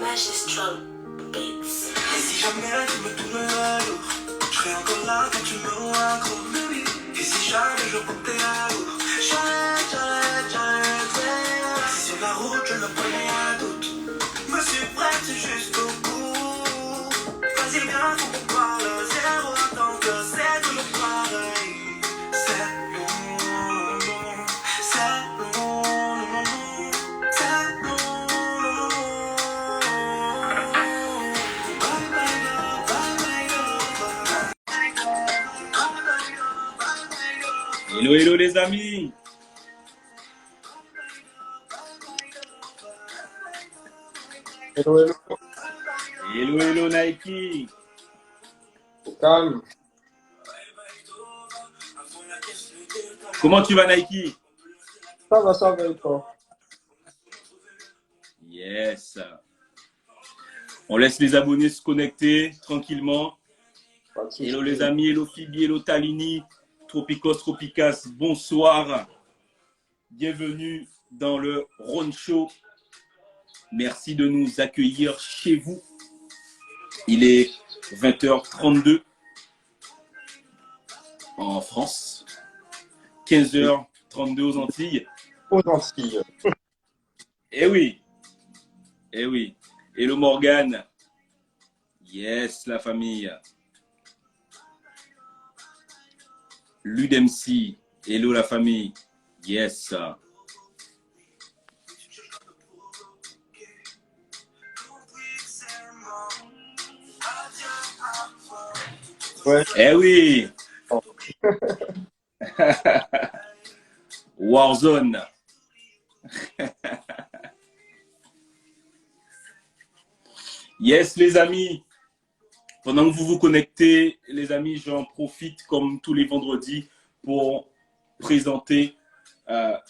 Magistral Beats. Et si jamais tu me tournes à l'eau, je serai encore là quand tu me vois encore. Et si jamais je portais à l'eau, j'arrête. Si sur la route je ne prenais à doute, me suis prête jusqu'au bout. Vas-y viens, faut qu'on parle, zéro attente, c'est toujours pareil. C'est long, c'est long, c'est long. Bye bye love, bye bye love, bye bye love, bye bye love. Hello, hello les amis. Hello, hello. Hello, hello Nike. Calme. Comment tu vas Nike? Ça va et toi? Yes. On laisse les abonnés se connecter tranquillement. Pas de souci. Hello les amis, hello Phoebe, hello Talini, Tropicos, Tropicas, bonsoir. Bienvenue dans le Ron Show. Merci de nous accueillir chez vous. Il est 20h32 en France, 15h32 aux Antilles. Aux Antilles. Eh oui, eh oui. Hello Morgane. Yes, la famille. Ludemc. Hello la famille. Yes. Ouais. Eh oui. Warzone. Yes, les amis. Pendant que vous vous connectez, les amis, j'en profite comme tous les vendredis pour présenter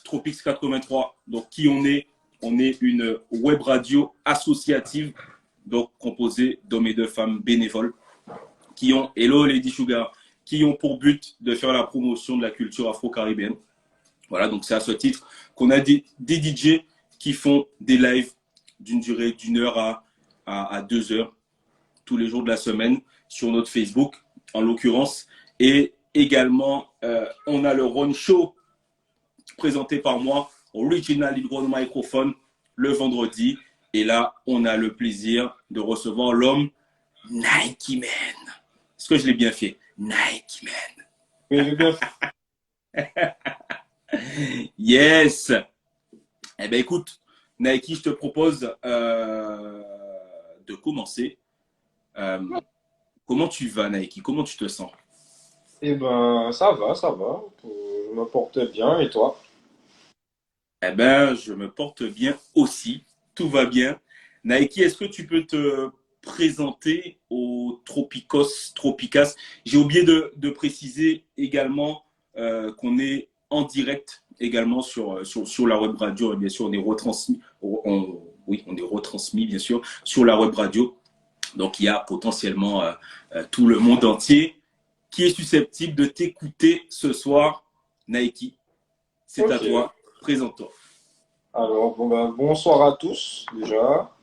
Tropics 83. Donc, qui on est? On est une web radio associative, donc composée d'hommes et de femmes bénévoles qui ont, hello Lady Sugar, qui ont pour but de faire la promotion de la culture afro-caribéenne. Voilà, donc c'est à ce titre qu'on a des DJ qui font des lives d'une durée d'1 heure à 2 heures tous les jours de la semaine sur notre Facebook, en l'occurrence. Et également, on a le Ron Show présenté par moi, Original Ron Microphone, le vendredi. Et là, on a le plaisir de recevoir l'homme Nike Man. Est-ce que je l'ai bien fait? Nike Man. Oui, j'ai bien fait. Yes. Eh bien, écoute, Nike, je te propose de commencer. Comment tu vas, Nike? Comment tu te sens? Eh ben, ça va, ça va. Je me porte bien et toi? Eh bien, je me porte bien aussi. Tout va bien. Nike, est-ce que tu peux te présenter aux Tropicos, Tropicas? J'ai oublié de préciser également qu'on est en direct également sur la web radio. Bien sûr, on est retransmis. Oui, on est retransmis, bien sûr, sur la web radio. Donc, il y a potentiellement tout le monde entier qui est susceptible de t'écouter ce soir. Nike, c'est Ok. à toi. Présente-toi. Alors, bonsoir à tous déjà.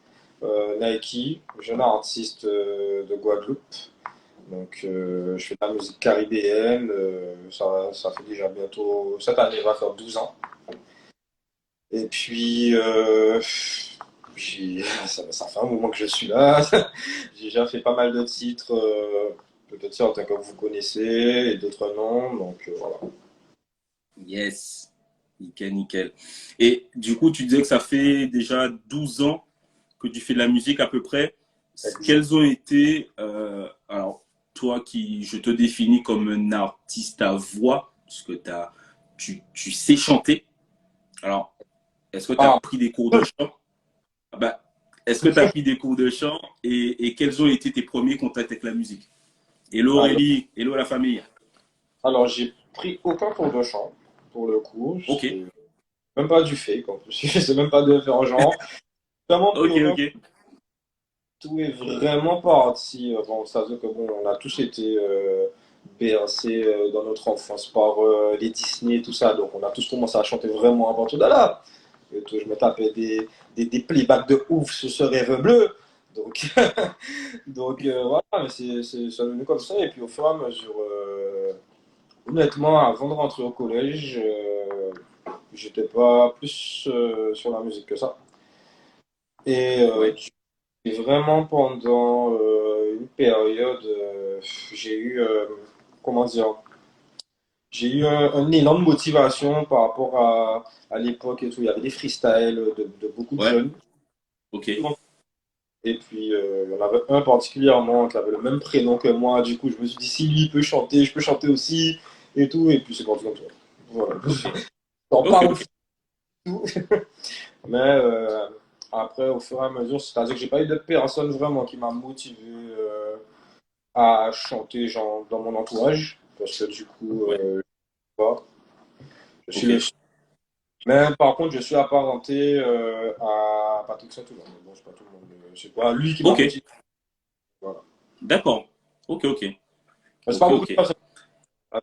Nike, jeune artiste de Guadeloupe. Donc, je fais de la musique caribéenne. Ça fait déjà bientôt, cette année va faire 12 ans. Et puis, ça fait un moment que je suis là. J'ai déjà fait pas mal de titres, peut-être certains que vous connaissez et d'autres non. Donc, voilà. Yes. Nickel, nickel. Et du coup, tu disais que ça fait déjà 12 ans que tu fais de la musique à peu près. Exact. Quels ont été, alors toi qui, je te définis comme un artiste à voix, parce que tu sais chanter. Alors, est-ce que tu as pris des cours de chant? Ah bah, est-ce que tu as pris des cours de chant et quels ont été tes premiers contacts avec la musique? Hello Aurélie, hello la famille. Alors, j'ai pris aucun cours de chant pour le coup. Ok. C'est même pas du fake en plus. Je sais même pas de faire genre. Vraiment, Ok, ok. tout est vraiment parti. Bon, ça veut dire que bon, on a tous été bercés dans notre enfance par les Disney et tout ça. Donc, on a tous commencé à chanter vraiment à partir de là. et tout. Je me tapais des playbacks de ouf sur ce rêve bleu. Donc, voilà, mais c'est devenu comme ça. Et puis au fur et à mesure, honnêtement, avant de rentrer au collège, j'étais pas plus sur la musique que ça. Et Ouais. vraiment pendant une période, j'ai eu, comment dire, j'ai eu un élan de motivation par rapport à l'époque et tout. Il y avait des freestyles de beaucoup de Ouais. jeunes. Ok. Et puis, il y en avait un particulièrement qui avait le même prénom que moi. Du coup, je me suis dit, si lui peut chanter, je peux chanter aussi. Et tout. Et puis, c'est parti comme ça. Voilà. Ok. J'en Ok. parle Ok. tout. Mais après, au fur et à mesure, c'est-à-dire que j'ai pas eu de personne vraiment qui m'a motivé à chanter genre, dans mon entourage. Parce que du coup, Ouais. pas. Je suis Ok. le... Mais par contre, je suis apparenté à Patrick Saint-Toulon. Mais bon, c'est pas tout le monde. C'est pas lui qui m'a Ok. motivé. Voilà. D'accord. Ok. Ok. Mais c'est pas Ok. beaucoup de Ok. personnes.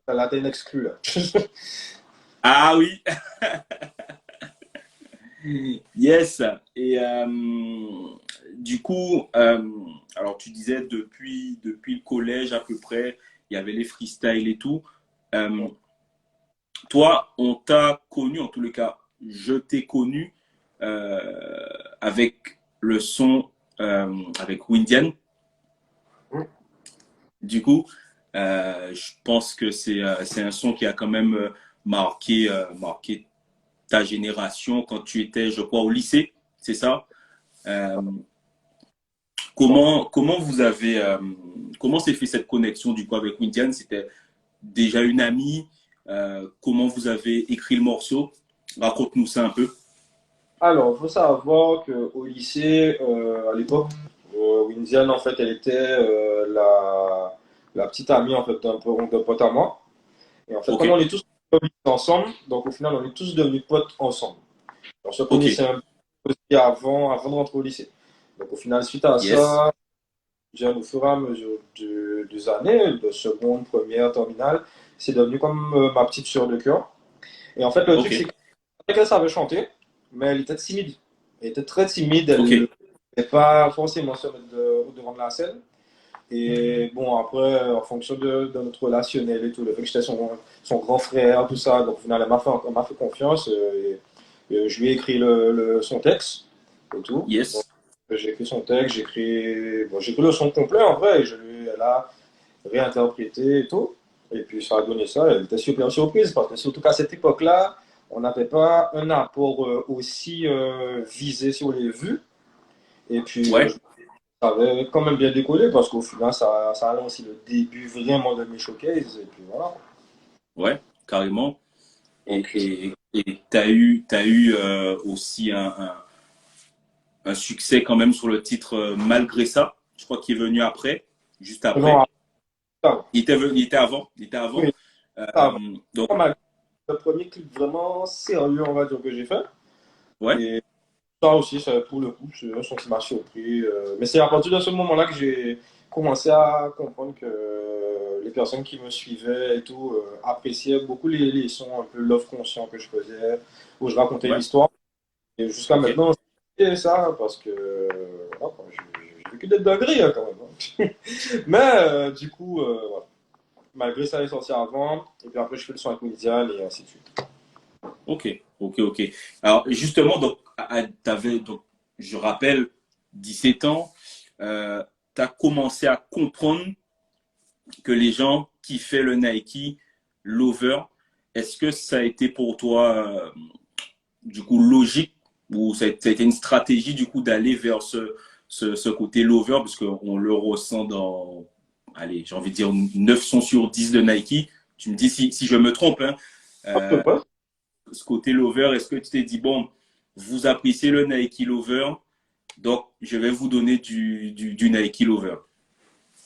Là, t'es une exclue, là. Ah oui. Yes. Et du coup, alors tu disais depuis le collège à peu près, il y avait les freestyles et tout. Euh, Toi, on t'a connu, en tous les cas, je t'ai connu avec le son avec Windian. Du coup, je pense que c'est un son qui a quand même marqué ta génération quand tu étais, je crois, au lycée, c'est ça? Euh, comment vous avez comment s'est fait cette connexion du coup avec Windian? C'était déjà une amie? Comment vous avez écrit le morceau? Raconte-nous ça un peu. Alors, il faut savoir qu'au lycée, à l'époque, Windiane, en fait, elle était la petite amie en fait, d'un pote à moi. Et en fait, Ok, comme on est tous au lycée ensemble, donc au final, on est tous devenus potes ensemble. On se ok, connaissait un peu aussi avant de rentrer au lycée. Donc au final, suite à yes, ça, au fur et à mesure des années, de seconde, première, terminale, c'est devenu comme ma petite sœur de cœur. Et en fait, le ok, truc, c'est qu'elle savait chanter, mais elle était timide. Elle était très timide, ok, elle ne voulait pas forcément se mettre au devant de la scène. Et bon, après, en fonction de notre relationnel et tout, le fait que j'étais son grand frère, tout ça, donc au final, elle m'a fait confiance. Et je lui ai écrit son texte et tout. Donc, yes, j'ai écrit son texte, j'ai écrit le son complet en vrai, et elle a réinterprété et tout. Et puis ça a donné ça, elle était super surprise parce que surtout qu'à cette époque-là, on n'avait pas un apport aussi visé sur les vues. Et puis ouais, ça avait quand même bien décollé parce qu'au final, ça a lancé le début vraiment de mes showcases. Et puis voilà. ouais, carrément. Donc, Et t'as eu aussi un succès quand même sur le titre Malgré ça. Je crois qu'il est venu après, juste non, après. attends, Il était avant, il était avant. oui, ça, Donc, le premier clip vraiment sérieux, on va dire, que j'ai fait. ouais, Et ça aussi, ça, pour le coup, c'est un son qui m'a surpris. Mais c'est à partir de ce moment-là que j'ai commencé à comprendre que les personnes qui me suivaient et tout appréciaient beaucoup les sons un peu love conscient que je faisais, où je racontais ouais, l'histoire. Et jusqu'à ok, maintenant, c'est ça, parce que voilà, quoi, j'ai vécu des dingueries hein, quand même. Hein. Mais du coup, voilà. Malgré ça, elle est sorti avant. Et puis après, je fais le son avec Minidial et ainsi de suite. ok, ok. Alors, justement, donc, t'avais, donc, je rappelle, 17 ans, tu as commencé à comprendre que les gens kiffaient le Nike Lover. Est-ce que ça a été pour toi, du coup, logique ou ça a été une stratégie, du coup, d'aller vers ce côté Lover parce qu'on le ressent dans, allez, j'ai envie de dire 9 sons sur 10 de Nike. Tu me dis si je me trompe, hein. Après, Euh, ouais. Ce côté Lover, est-ce que tu t'es dit, bon, vous appréciez le Nike Lover, donc je vais vous donner du Nike Lover.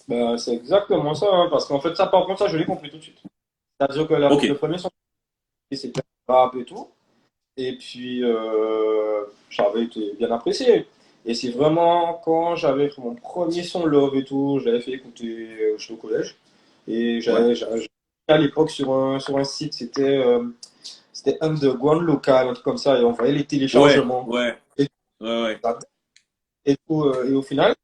Ben, c'est exactement ça, hein, parce qu'en fait, ça, par contre, ça, je l'ai compris tout de suite. C'est-à-dire que Ok, le premier son, c'était rap et tout. Et puis, ça avait été bien apprécié. Et c'est vraiment quand j'avais fait mon premier son Love et tout, je l'avais fait écouter, j'étais au collège. Et ouais, à l'époque sur un site, c'était underground local, un truc comme ça, et on voyait les Ouais, téléchargements. ouais, Et, ouais, ouais. et au final,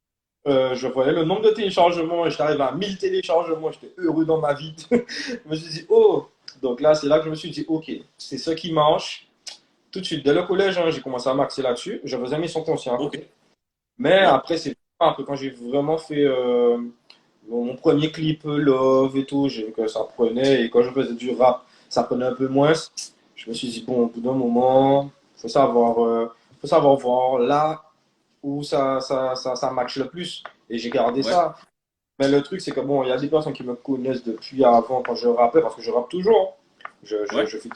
je voyais le nombre de téléchargements, et j'étais arrivé à 1000 téléchargements, j'étais heureux dans ma vie. Je me suis dit, oh! Donc là, c'est là que je me suis dit, ok, c'est ça qui marche. Tout de suite, dès le collège, hein, j'ai commencé à m'axer là-dessus. Je faisais mes sons conscients à Ok, côté. Mais ouais, après, c'est après quand j'ai vraiment fait mon premier clip Love et tout, j'ai vu que ça prenait. Et quand je faisais du rap, ça prenait un peu moins. Je me suis dit, bon, au bout d'un moment, faut savoir voir là où ça match le plus. Et j'ai gardé ouais, ça. Mais le truc, c'est que bon, il y a des personnes qui me connaissent depuis avant quand je rappais, parce que je rappe toujours. ouais, Je fais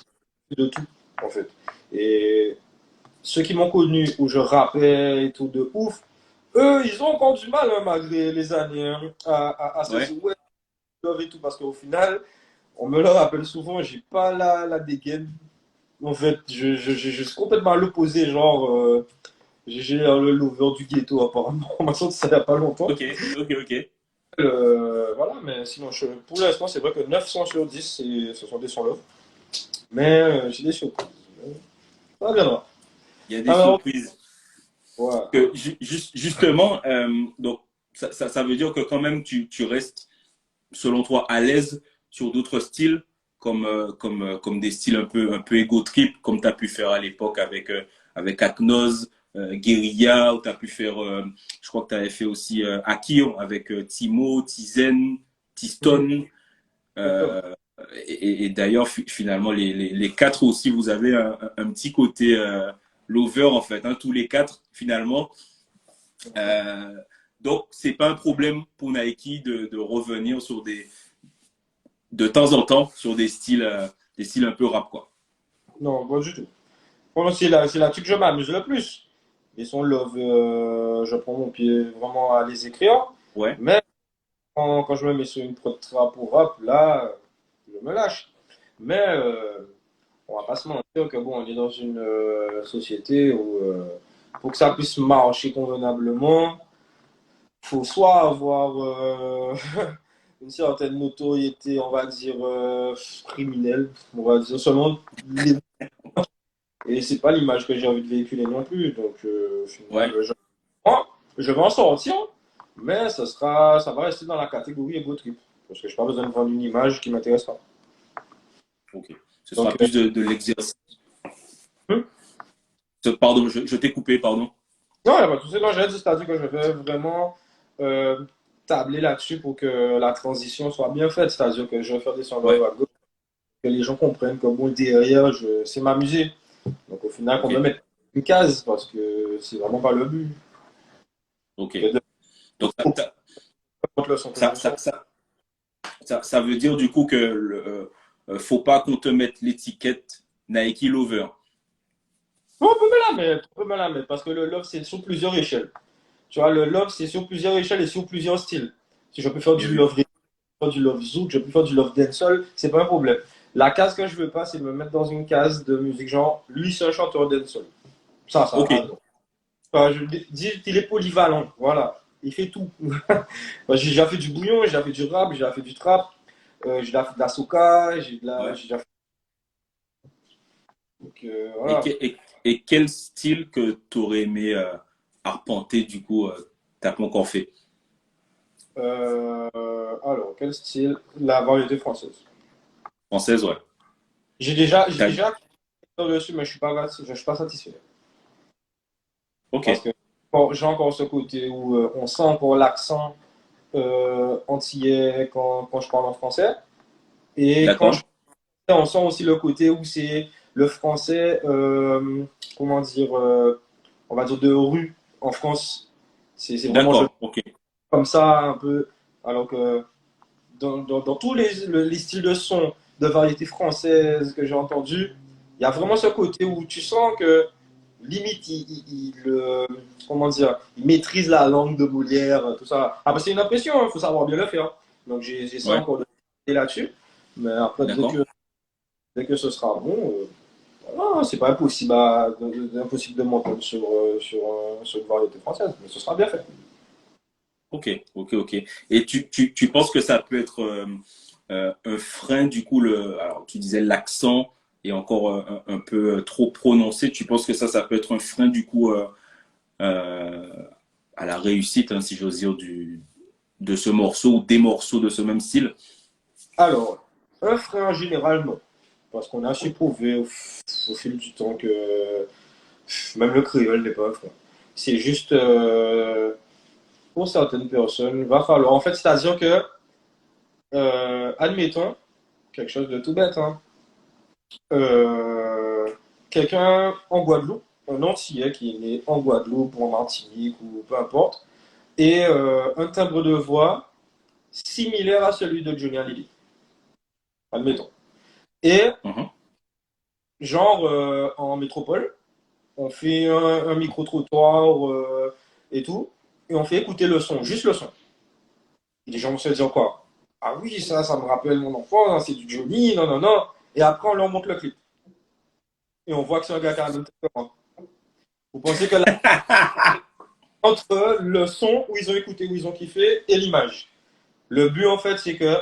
de tout, en fait. Et ceux qui m'ont connu où je rappais et tout de ouf, eux, ils ont encore du mal, hein, malgré les années, hein, à se ouais. dire, ouais, love et tout, parce qu'au final, on me le rappelle souvent, j'ai pas la dégaine. En fait, je suis complètement à l'opposé, genre, j'ai le lover du ghetto, apparemment. On m'a sorti ça il y a pas longtemps. Ok, ok, ok. Voilà, mais sinon, pour l'instant, c'est vrai que 900 sur 10, ce sont des sons love. Mais j'ai des surprises. Ça viendra. Il y a des Alors, surprises. ouais. Justement, donc, ça veut dire que quand même, tu restes, selon toi, à l'aise sur d'autres styles, comme des styles un peu ego trip, comme tu as pu faire à l'époque avec Aknoz, Guerilla, ou tu as pu faire, je crois que tu avais fait aussi Akio avec Timo, Tizen, Mhm. Tiston. Euh, et d'ailleurs, finalement, les quatre aussi, vous avez un petit côté lover, en fait, hein, tous les quatre, finalement. Euh, donc, c'est pas un problème pour Nike de revenir sur de temps en temps sur des styles un peu rap, quoi. Non, pas du tout. Bon, c'est là-dessus que je m'amuse le plus. Ils sont love, je prends mon pied vraiment à les écrire. Ouais, Mais quand je me mets sur une prod trap ou rap, là, je me lâche. Mais on va pas se mentir que bon, on est dans une société où pour que ça puisse marcher convenablement, faut soit avoir une certaine notoriété, on va dire criminelle, on va dire selon les. Et c'est pas l'image que j'ai envie de véhiculer non plus. Donc, au final, ouais, je vais en sortir, mais ça va rester dans la catégorie ego trip. Parce que je n'ai pas besoin de vendre une image qui m'intéresse pas. ok. Ce Donc, sera plus de l'exercice. hmm. Pardon, je t'ai coupé, pardon. Non, il n'y a pas de souci. Non, j'ai dit, c'est-à-dire que je vais vraiment euh, tabler là-dessus pour que la transition soit bien faite. C'est-à-dire que je vais faire des sons Ouais, à gauche, que les gens comprennent que bon, derrière, c'est m'amuser. Donc, au final, qu'on ok, me mette une case, parce que c'est vraiment pas le but. ok. Et de Donc, contre le son que ça, je ça, sens. ça, ça veut dire du coup que faut pas qu'on te mette l'étiquette Nike Lover. On peut me la mettre, on peut me la mettre, parce que le love, c'est sur plusieurs échelles. Tu vois, le love, c'est sur plusieurs échelles et sur plusieurs styles. Si je peux faire Bien du vu. love reggae, du love zouk, je peux faire du love dancehall, c'est pas un problème. La case que je veux pas, c'est me mettre dans une case de musique genre, lui, c'est un chanteur dancehall. Ça, Ok, ah non. Enfin, je dis qu'il est polyvalent, voilà. Il fait tout. J'ai déjà fait du bouillon, j'ai déjà fait du rap, j'ai déjà fait du trap, j'ai déjà fait de la soca, ouais. j'ai déjà fait. Donc, Et, voilà. et quel style que tu aurais aimé arpenter, du coup, t'as pas encore fait? Alors, quel style? La variété française. Française, ouais. J'ai T'as- déjà dessus, mais je suis pas satisfait. Ok, Parce que bon, j'ai encore ce côté où on sent encore l'accent antillais quand je parle en français. Et quand je d'accord, on sent aussi le côté où c'est le français, comment dire, on va dire de rue en France. C'est vraiment d'accord, ok, comme ça un peu. Alors que dans tous les styles de son de variété française que j'ai entendu, il y a vraiment ce côté où tu sens que limite comment dire, il maîtrise la langue de Molière, tout ça. Après, c'est une impression, il faut savoir bien le faire. Donc, j'ai ça ouais, encore de là-dessus. Mais après, d'accord. dès que ce sera bon, voilà, c'est pas impossible, impossible de monter sur une variété française, mais ce sera bien fait. Ok, ok, ok. Et tu penses que ça peut être un frein, du coup, alors tu disais l'accent, est encore un peu trop prononcée. Tu penses que ça peut être un frein du coup euh, à la réussite, hein, si j'ose dire, de ce morceau ou des morceaux de ce même style? Alors, un frein en général, non. Parce qu'on a su prouver au fil du temps que même le créole n'est pas un frein. C'est juste, pour certaines personnes, va falloir. En fait, c'est-à-dire que, admettons, quelque chose de tout bête, hein, euh, quelqu'un en Guadeloupe, un Antillais qui est né en Guadeloupe ou en Martinique ou peu importe, et un timbre de voix similaire à celui de Johnny Hallyday, admettons. Et Mhm. genre en métropole, on fait un micro-trottoir et tout, et on fait écouter le son, juste le son. Et les gens vont se dire quoi? Ah oui, ça me rappelle mon enfance, c'est du Johnny, non, non, non. Et après, on leur montre le clip. Et on voit que c'est un gars qui a la même tête que moi. Vous pensez que là, entre le son où ils ont écouté, où ils ont kiffé, et l'image. Le but, en fait, c'est que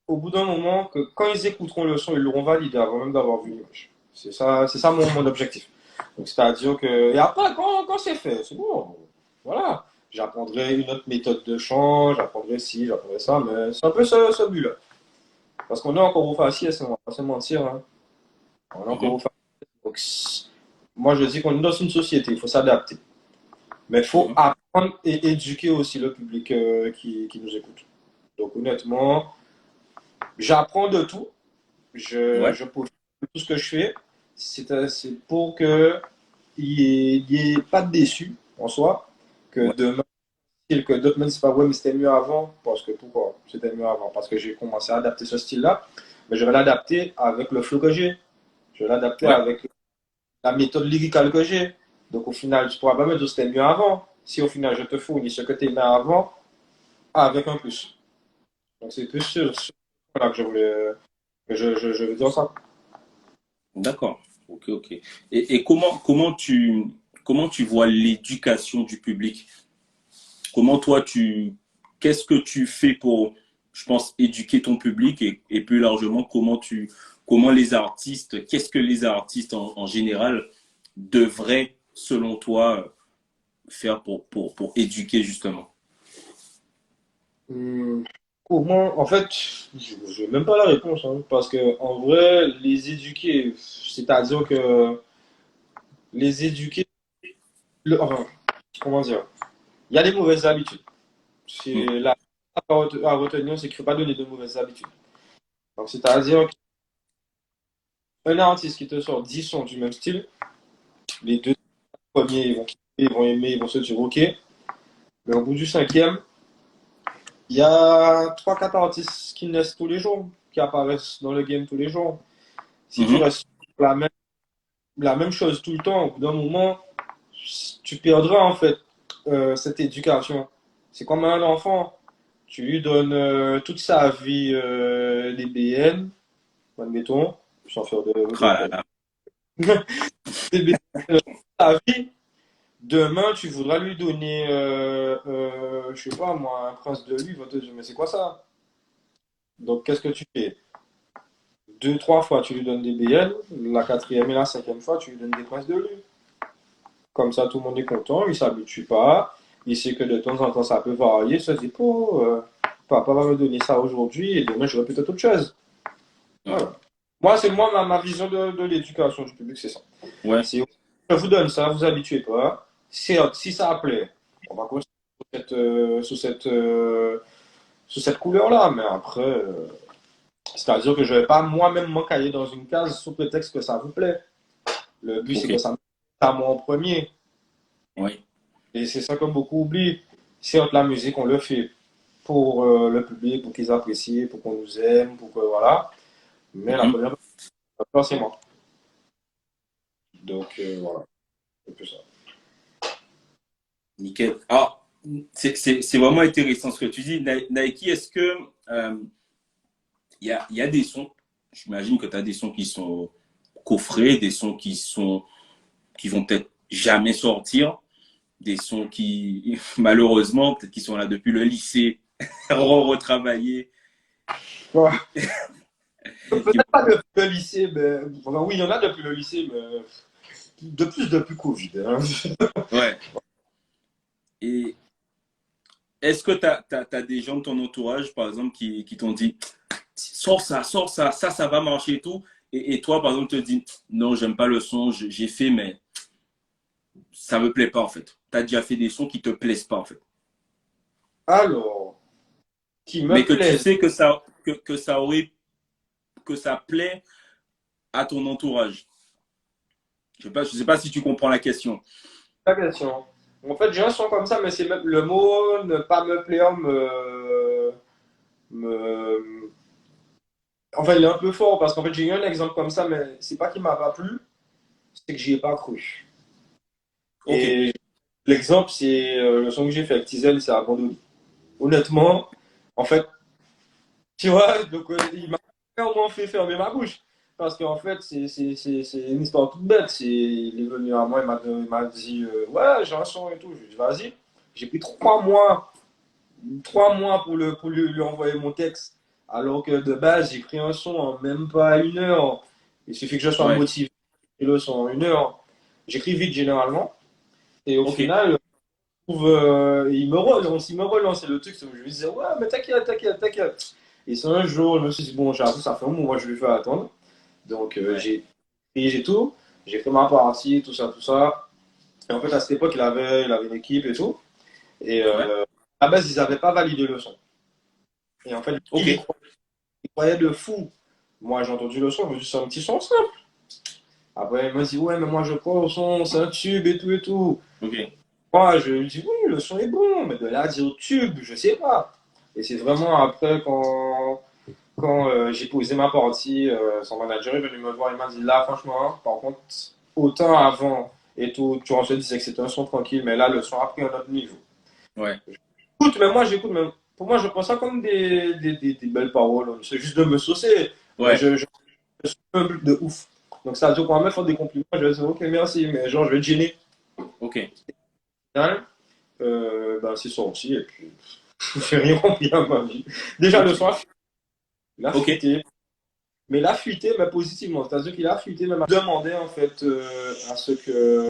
au bout d'un moment, que quand ils écouteront le son, ils l'auront validé avant même d'avoir vu l'image. C'est ça mon objectif. Donc, c'est-à-dire que, et après, quand c'est fait, c'est bon. Voilà. J'apprendrai une autre méthode de chant, j'apprendrai ci, j'apprendrai ça, mais c'est un peu ce but-là. Parce qu'on est encore au faciès, on va pas se mentir, hein. On est encore Mhm. au faciès. Donc, moi, je dis qu'on est dans une société, il faut s'adapter. Mais il faut Mhm. apprendre et éduquer aussi le public qui nous écoute. Donc, honnêtement, j'apprends de tout. Ouais, Je profite de tout ce que je fais. C'est pour que il n'y ait pas de déçus en soi. Que ouais, demain, que d'autres me disent pas, ouais, mais c'était mieux avant. Parce que pourquoi? C'était mieux avant. Parce que j'ai commencé à adapter ce style-là. Mais je vais l'adapter avec le flow que j'ai. Je vais l'adapter ouais. avec la méthode lyricale que j'ai. Donc au final, tu pourras pas me dire que c'était mieux avant. Si au final, je te fournis ce que tu aimais avant avec un plus. Donc c'est plus sur là que je voulais, que je veux dire ça. D'accord. Ok, ok. Et comment tu vois l'éducation du public? Comment toi, qu'est-ce que tu fais pour, je pense, éduquer ton public et plus largement, comment les artistes, qu'est-ce que les artistes en général devraient, selon toi, faire pour éduquer justement? Hum, Comment, en fait, je n'ai même pas la réponse, hein, parce que en vrai, les éduquer, c'est-à-dire que les éduquer, enfin, comment dire, il y a des mauvaises habitudes. C'est Hmm. la à retenir, c'est qu'il ne faut pas donner de mauvaises habitudes. Donc, c'est-à-dire qu'un artiste qui te sort 10 sons du même style, les deux premiers, ils vont kiffer, ils vont aimer, ils vont se dire OK, mais au bout du cinquième, il y a trois quatre artistes qui naissent tous les jours, qui apparaissent dans le game tous les jours. Si tu Mhm. restes sur la même chose tout le temps, au bout d'un moment, tu perdras en fait cette éducation. C'est comme un enfant, tu lui donnes toute sa vie des BN, admettons, sans faire Ah là là. des BN, ta vie. Demain, tu voudras lui donner, je sais pas moi, un prince de lui, il va te dire, mais c'est quoi ça? Donc, qu'est-ce que tu fais? Deux, trois fois, tu lui donnes des BN, la quatrième et la cinquième fois, tu lui donnes des princes de lui. Comme ça, tout le monde est content, il s'habitue pas. Il sait que de temps en temps, ça peut varier. Ça se dit, oh, papa va me donner ça aujourd'hui et demain, j'aurai peut-être autre chose. Ouais. Voilà. Moi, c'est moi, ma vision de l'éducation du public, c'est ça. Ouais. Si je vous donne ça, vous habituez pas. Si ça plaît, on va continuer sous cette couleur-là. Mais après, c'est-à-dire que je vais pas moi-même m'encailler dans une case sous prétexte que ça vous plaît. Le but, c'est Ok. que ça me plaît à moi en premier. Ouais. Et c'est ça que beaucoup oublient. Certes, la musique, on le fait pour le public, pour qu'ils apprécient, pour qu'on nous aime, pour que voilà. Mais la Mhm. première personne, c'est moi. Donc voilà, c'est un peu ça. Nickel. Alors, c'est vraiment intéressant ce que tu dis. Nike, est-ce que il y a des sons, j'imagine que tu as des sons qui sont coffrés, des sons qui vont peut-être jamais sortir, des sons qui, malheureusement, peut-être qui sont là depuis le lycée, retravaillés. Ouais. Peut-être pas depuis le lycée, mais enfin, oui, il y en a depuis le lycée, mais de plus depuis Covid, hein. Ouais. Et est-ce que tu as, des gens de ton entourage, par exemple, qui t'ont dit, sors ça, ça va marcher et tout. Et toi, par exemple, te dis, non, j'aime pas le son, j'ai fait, mais ça me plaît pas, en fait. Tu as déjà fait des sons qui te plaisent pas, en fait. Alors, qui Mais me que tu plaise. sais que ça aurait, que ça plaît à ton entourage. Je sais pas si tu comprends la question. La question. En fait, j'ai un son comme ça, mais c'est même le mot ne pas me plaire me... Enfin, il est un peu fort parce qu'en fait, j'ai eu un exemple comme ça, mais c'est pas qu'il m'a pas plu, c'est que j'y ai pas cru. Ok. Et l'exemple, c'est le son que j'ai fait avec Tizel, c'est Abandonné. Honnêtement, en fait, tu vois, donc il m'a vraiment fait fermer ma bouche. Parce qu'en fait, c'est une histoire toute bête. Il est venu à moi, il m'a dit ouais, j'ai un son et tout. Je lui ai dit vas-y. J'ai pris 3 mois pour lui envoyer mon texte. Alors que de base, j'ai pris un son en même pas 1 heure. Il suffit que je sois Ouais. motivé. Et le son en 1 heure. J'écris vite généralement. Et au Ok. final, il me relance. Et le truc, c'est que je lui disais ouais, mais t'inquiète. Et c'est un jour, je me suis dit bon, j'avoue, ça fait un moment que je lui fais attendre. Donc Ouais. j'ai tout. J'ai fait ma partie, tout ça, tout ça. Et en fait, à cette époque, il avait une équipe et tout. Et Ouais. à la base, ils n'avaient pas validé le son. Et en fait, Ok. il croyait de fou. Moi, j'ai entendu le son, je me suis dit, c'est un petit son simple. Après, il m'a dit, ouais, mais moi, je crois au son, c'est un tube et tout et tout. Ok. Moi, je lui dis, oui, le son est bon, mais de là à dire tube, je sais pas. Et c'est vraiment après, quand j'ai posé ma partie, son manager est venu me voir, il m'a dit, là, franchement, par contre, autant avant et tout, tu en se disais que c'était un son tranquille, mais là, le son a pris un autre niveau. Ouais. Écoute, mais moi, j'écoute, mais pour moi, je prends ça comme des belles paroles. C'est juste de me saucer. Mais Ouais. je suis humble de ouf. Donc, ça veut dire qu'on va me faire des compliments. Je vais dire, ok, merci, mais genre, je vais te gêner. Ok. Hein? Ben, c'est sorti, et puis, j'ai rien compris à ma vie. Déjà, le Ok. son, il a Ok. fuité. Mais il a fuité, mais positivement. C'est-à-dire qu'il a fuité, même à demander, en fait, à ce que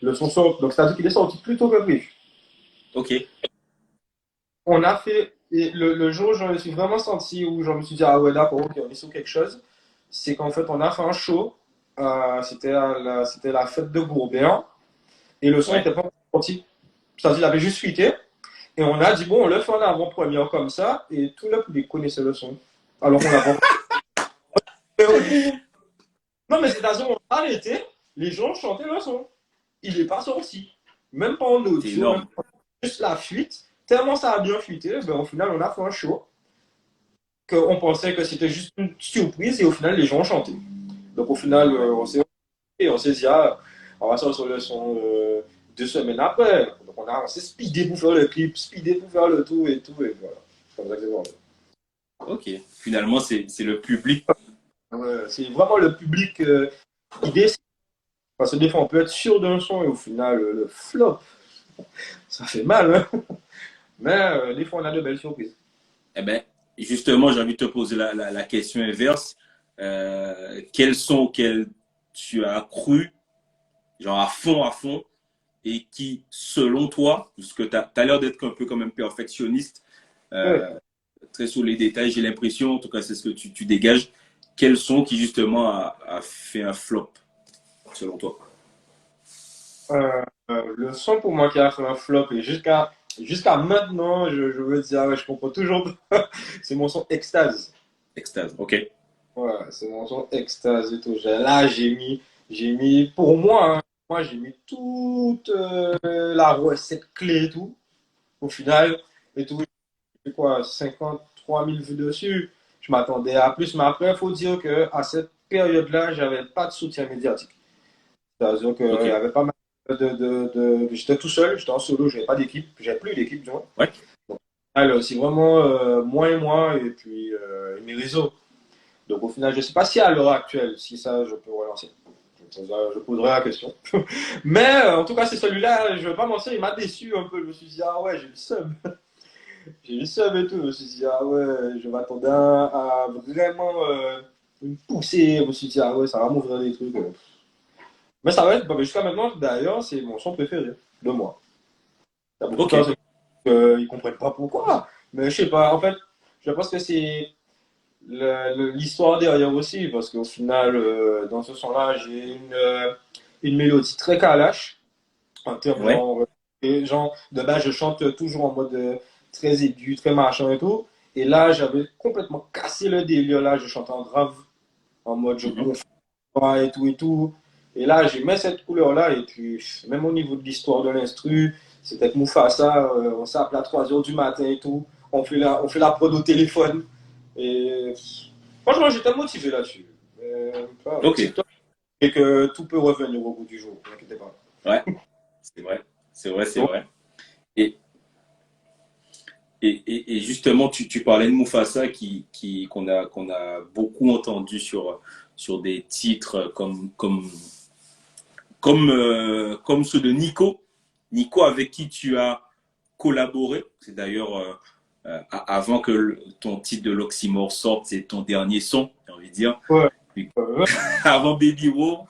le son sorte. Donc, c'est-à-dire qu'il est sorti plus tôt que prévu. Ok. On a fait, et le jour où je me suis vraiment senti, où je me suis dit, ah ouais, d'accord, ok, on est sur quelque chose, c'est qu'en fait, on a fait un show, c'était la fête de Gourbéan, et le son Ouais. n'était pas sorti. C'est-à-dire, il avait juste fuité, et on a dit, bon, on le fait en avant-première comme ça, et tout le public connaissait le son. Alors qu'on l'a pas. Non, mais c'est-à-dire, on a arrêté, les gens chantaient le son. Il n'est pas sorti. Même pas en C'est audio, même énorme. pas juste la fuite. Tellement ça a bien fuité, ben, au final, on a fait un show. Qu'on pensait que c'était juste une surprise et au final les gens ont chanté. Donc au final on s'est dit ah, on va sortir le son 2 semaines après. Donc on s'est speedé pour faire le clip, speedé pour faire le tout et tout et voilà. Comme ça que c'est voilà. Ok. Finalement, c'est le public. C'est vraiment le public qui décide. Parce que des fois on peut être sûr d'un son et au final le flop, ça fait mal. Hein. Mais des fois on a de belles surprises. Eh ben, justement, j'ai envie de te poser la question inverse. Quels sont auxquels tu as cru, genre à fond, et qui, selon toi, parce que tu as l'air d'être un peu comme un perfectionniste, Ouais. euh, très sur les détails, j'ai l'impression, en tout cas c'est ce que tu dégages, quels sont qui justement a fait un flop, selon toi? Le son pour moi qui a fait un flop et jusqu'à maintenant, je veux dire, ah ouais, je comprends toujours pas. C'est mon son Extase. Extase, ok. Ouais, c'est mon son Extase et tout. Là, j'ai mis, pour moi, hein, moi, j'ai mis toute la recette clé et tout. Au final, et tout, j'ai quoi, 53 000 vues dessus. Je m'attendais à plus, mais après, il faut dire que à cette période-là, j'avais pas de soutien médiatique. C'est-à-dire qu'il Ok. y avait pas mal j'étais tout seul, j'étais en solo, j'avais pas d'équipe, j'avais plus d'équipe, du moins. Ouais. Donc, alors, c'est vraiment moi et moi, et puis mes réseaux. Donc au final, je sais pas si à l'heure actuelle, si ça, je peux relancer. Je poserai la question. Mais en tout cas, c'est celui-là, je vais pas mentir, il m'a déçu un peu. Je me suis dit, ah ouais, j'ai le seum. J'ai juste savais tout. Je me suis dit, ah ouais, je m'attendais à vraiment une poussée. Je me suis dit, ah ouais, ça va m'ouvrir des trucs. Mais ça va être, bah, jusqu'à maintenant, d'ailleurs, c'est mon son préféré de moi. Il y a beaucoup de Ok, personnes qui ne comprennent pas pourquoi. Mais je sais pas, en fait, je pense que c'est l'histoire derrière aussi, parce qu'au final, dans ce son-là, j'ai une mélodie très kalash, en termes ouais. genre, de base, je chante toujours en mode très aigu, très machin et tout. Et là, j'avais complètement cassé le délire, là, je chante en grave, en mode je Mhm. confonds pas et tout et tout. Et là, j'ai mis cette couleur-là, et puis, même au niveau de l'histoire de l'instru, c'était que Mufasa, on s'appelle à 3 heures du matin et tout, on fait la prod au téléphone. Et franchement, j'étais motivé là-dessus. Voilà, Ok, TikTok, et que tout peut revenir au bout du jour, ne vous inquiétez pas. ouais, c'est vrai. C'est vrai, c'est Donc, vrai. Et, et justement, tu parlais de Mufasa qu'on a beaucoup entendu sur des titres comme ceux de Nico. Nico avec qui tu as collaboré. C'est d'ailleurs avant que ton titre de l'Oxymore sorte, c'est ton dernier son, j'ai envie de dire. ouais, Avant Baby War.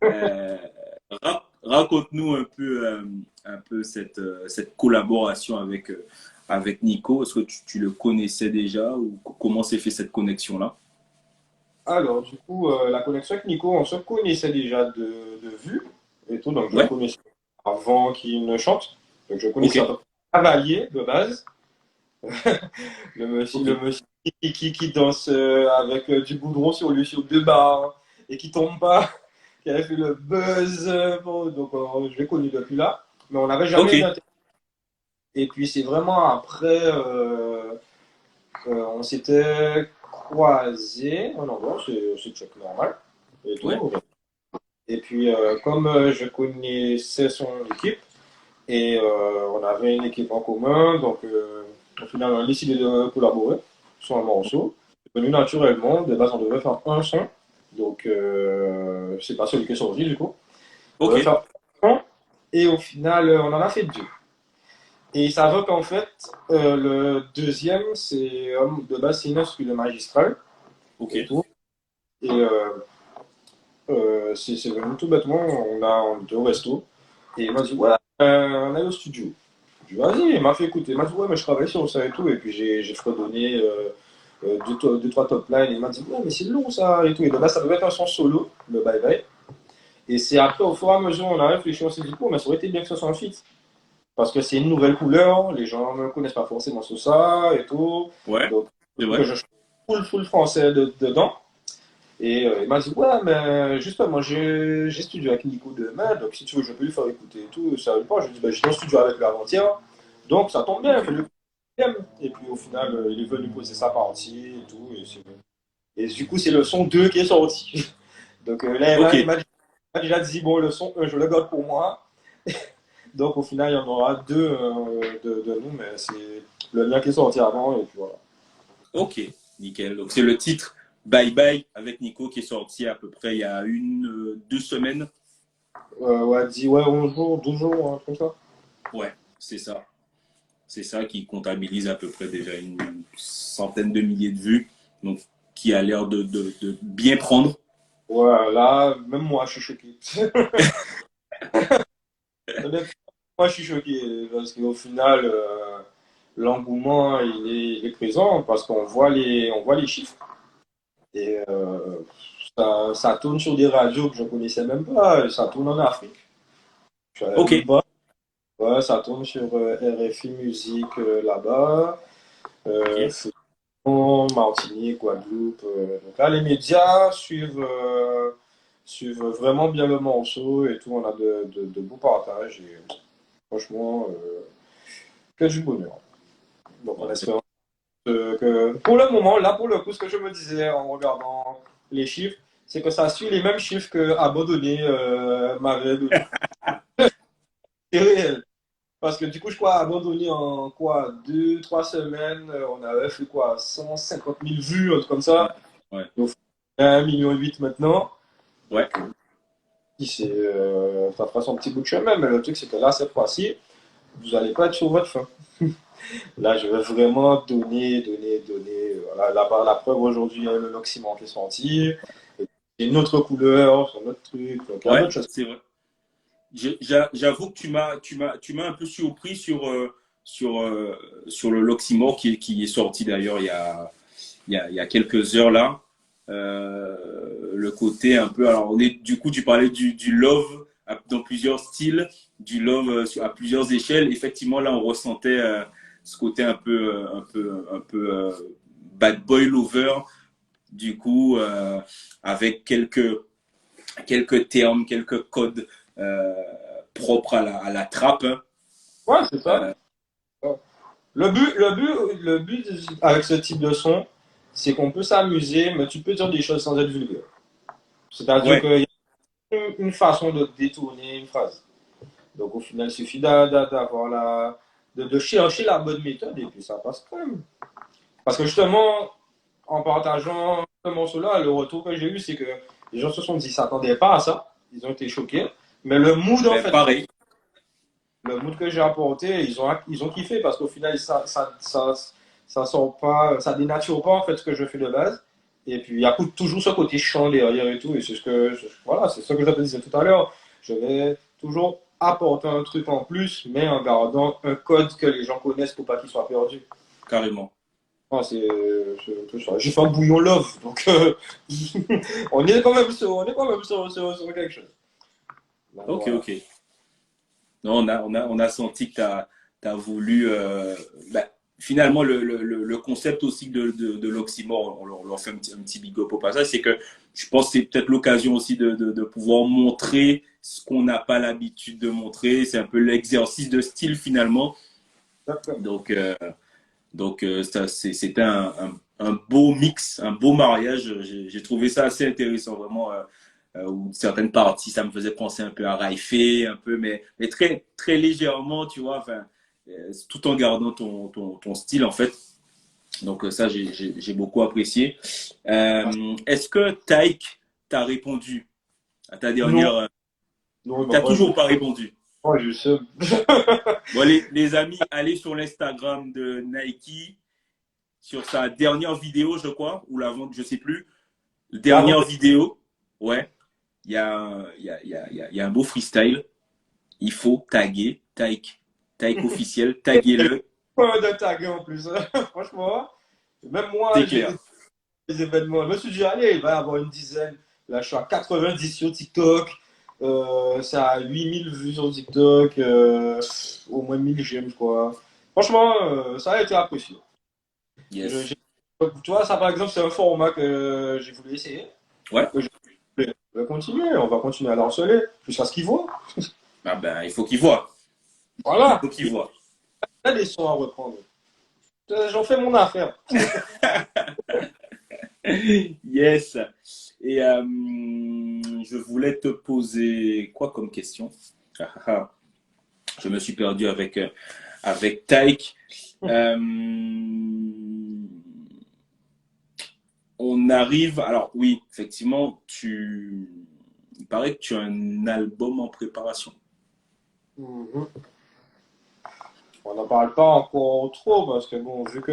Euh, Raconte-nous un peu cette collaboration avec Nico. Est-ce que tu le connaissais déjà ou comment s'est fait cette connexion-là? alors, du coup, la connexion avec Nico, on se connaissait déjà de vue et tout, donc je le Ouais, connaissais avant qu'il ne chante. Donc, je ok, connaissais un peu Cavalier de base, ok, le monsieur qui danse avec du goudron sur lui, sur 2 barres et qui tombe pas, qui avait fait le buzz. Bon, donc, je l'ai connu depuis là, mais on n'avait ok, jamais eu. Et puis c'est vraiment après, on s'était croisés, oh non, bon, c'est check normal et ouais, tout. Et puis comme je connaissais son équipe et on avait une équipe en commun, donc au final on a décidé de collaborer sur un morceau. C'est venu naturellement, de base on devait faire un son, donc c'est pas celui qui est sorti du coup. On ok, devait faire un son et au final on en a fait deux. Et il s'avère qu'en fait, le deuxième, c'est de base, c'est une instru de magistral ok, et tout. Et c'est venu tout bêtement, on était au resto. Et il m'a dit, ouais, on est au studio. Je lui ai dit, vas-y, il m'a fait écouter. Il m'a dit, ouais, mais je travaille sur ça et tout. Et puis j'ai fredonné deux, trois top lines. Il m'a dit, ouais, mais c'est long ça et tout. Et de base, ça devait être un son solo, le bye bye. Et c'est après, au fur et à mesure, on a réfléchi, on s'est dit, oh, mais ça aurait été bien que ce soit un feat. Parce que c'est une nouvelle couleur, les gens ne connaissent pas forcément sur ça et tout. ouais, Donc, c'est que vrai. je chante full français dedans. Et il m'a dit, ouais, mais justement, j'ai studio avec Nico demain, donc si tu veux, je peux lui faire écouter et tout. Ça veut pas. Je lui ai dit, bah, j'étais en studio avec lui avant-hier, donc ça tombe bien, Ok, fais-le. Et puis au final, il est venu poser sa partie et tout. Et du coup, c'est le son 2 qui est sorti. Donc là, ok, il m'a déjà dit, bon, le son 1, je le garde pour moi. Donc au final, il y en aura deux de nous, mais c'est le mien qui est sorti avant, et puis voilà. ok, nickel. Donc c'est le titre Bye Bye avec Nico qui est sorti à peu près il y a 2 semaines. Ouais, ouais, 11 jours, 12 jours, comme ça. Ouais, c'est ça. C'est ça qui comptabilise à peu près déjà une centaine de milliers de vues. Donc, qui a l'air de bien prendre. Ouais, là, même moi, je suis choqué. Honnêtement, moi, je suis choqué, parce qu'au final, l'engouement, il est présent, parce on voit les chiffres. Et ça tourne sur des radios que je ne connaissais même pas, ça tourne en Afrique. Je savais Ok, même pas. Ouais, ça tourne sur RFI Musique là-bas. Euh, ok, Martinique, Guadeloupe. Donc là, les médias suivent vraiment bien le morceau et tout. On a de beaux partages et franchement, que du bonheur. Donc on bon, espère que pour le moment, là pour le coup, ce que je me disais en regardant les chiffres, c'est que ça suit les mêmes chiffres que Abandonné m'avait donné. C'est réel. Parce que du coup, je crois, Abandonné en quoi, 2, 3 semaines, on avait fait quoi, 150 000 vues, un truc comme ouais, ça. ouais, Donc, 1,8 million maintenant. ouais, Donc, ça fera son petit bout de chemin. Mais le truc, c'est que là, cette fois-ci, vous n'allez pas être sur votre faim. Là, je vais vraiment donner. Voilà, là, par la preuve, aujourd'hui, il y a le L'Oxymore qui est sorti. C'est une autre couleur, c'est un autre truc. Donc, il y a Ouais, d'autres choses. c'est vrai. J'avoue que tu m'as un peu surpris sur le L'Oxymore qui est sorti d'ailleurs il y a quelques heures là. Le côté un peu. Alors, du coup, tu parlais du love dans plusieurs styles, du love à plusieurs échelles. Effectivement, là, on ressentait ce côté un peu bad boy lover, du coup, avec quelques termes, quelques codes euh, propres à la trappe. Hein. Ouais, c'est ça. Euh, Le but avec ce type de son, c'est qu'on peut s'amuser, mais tu peux dire des choses sans être vulgaire. C'est-à-dire ouais, qu'il y a une façon de détourner une phrase. Donc au final, il suffit d'avoir de chercher la bonne méthode et puis ça passe quand même. Parce que justement, en partageant ce morceau-là, le retour que j'ai eu, c'est que les gens se sont dit, ils s'attendaient pas à ça. Ils ont été choqués. Mais le mood, en ben, fait, pareil, le mood que j'ai apporté, ils ont kiffé parce qu'au final, ça sort pas, ça dénature pas en fait ce que je fais de base. Et puis il y a toujours ce côté chant derrière et tout. Et c'est voilà, c'est ce que je te disais tout à l'heure. Je vais toujours apporter un truc en plus, mais en gardant un code que les gens connaissent pour pas qu'il soit perdu. carrément. Ah, j'ai fait un bouillon love, donc on est quand même sur quelque chose. Donc, Ok, voilà. ok. Non, on a senti que tu as voulu. Bah, finalement, le concept aussi de l'oxymore, on leur fait un petit big up au passage, c'est que je pense que c'est peut-être l'occasion aussi de pouvoir montrer ce qu'on n'a pas l'habitude de montrer. C'est un peu l'exercice de style finalement. Donc, c'était un beau mix, un beau mariage. J'ai trouvé ça assez intéressant, vraiment. Où certaines parties, ça me faisait penser un peu à Raifé, un peu, mais très, très légèrement, tu vois, enfin, tout en gardant ton style, en fait. Donc, ça, j'ai beaucoup apprécié. Est-ce que Taïk t'a répondu à ta Non, dernière. non, il m'a T'as pas toujours répondu. pas répondu. Oh, je sais. Bon, les amis, allez sur l'Instagram de Nike, sur sa dernière vidéo, je crois, ou l'avant, je sais plus. Dernière vidéo, ouais. Il y a un beau freestyle. Il faut taguer, Taïk officiel, taguez-le, Pas de tag en plus. Franchement, même moi, c'est j'ai clair. des événements. Je me suis dit, allez, il va y avoir une dizaine. Là, je suis à 90 sur TikTok. C'est à 8000 vues sur TikTok. Au moins 1000 j'aime, quoi. Franchement, ça a été apprécié. Yes. Tu vois, ça, par exemple, c'est un format que j'ai voulu essayer. Ouais. Que je vais continuer. On va continuer à l'harceler jusqu'à ce qu'il voit. Ah ben, il faut qu'il voit. Il Voilà. faut qu'il voit. Il y a des sons à reprendre. J'en fais mon affaire. Yes. Et je voulais te poser quoi comme question? Je me suis perdu avec Taïk. Euh, on arrive. Alors, oui, effectivement, il paraît que tu as un album en préparation. Mhm. On n'en parle pas encore trop parce que bon, vu que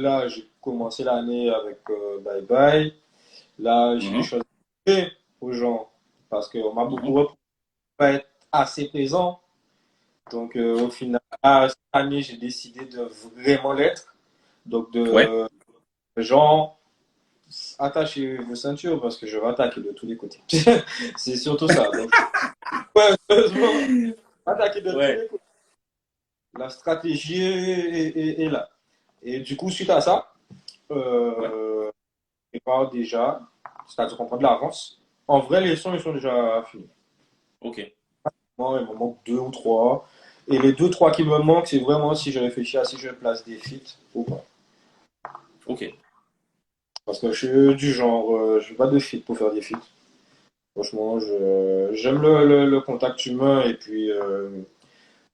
là j'ai commencé l'année avec Bye Bye, là j'ai des Mhm, choses à dire aux gens parce qu'on m'a beaucoup mhm. reproché de pas être assez présent. Donc au final, là, cette année j'ai décidé de vraiment l'être. Donc Ouais. de gens, attachez vos ceintures parce que je vais attaquer de tous les côtés. C'est surtout ça. Donc, ouais, heureusement, attaquer de tous Ouais. les côtés. La stratégie est là. Et du coup, suite à ça, Ouais. je prépare déjà, c'est-à-dire qu'on prend de l'avance. En vrai, les sons, ils sont déjà finis. Ok. Moi, il me manque deux ou trois. Et les deux, trois qui me manquent, c'est vraiment si je réfléchis à si je place des feats ou pas. Ok. Parce que je suis du genre, je veux pas de feats pour faire des feats. Franchement, j'aime le contact humain et puis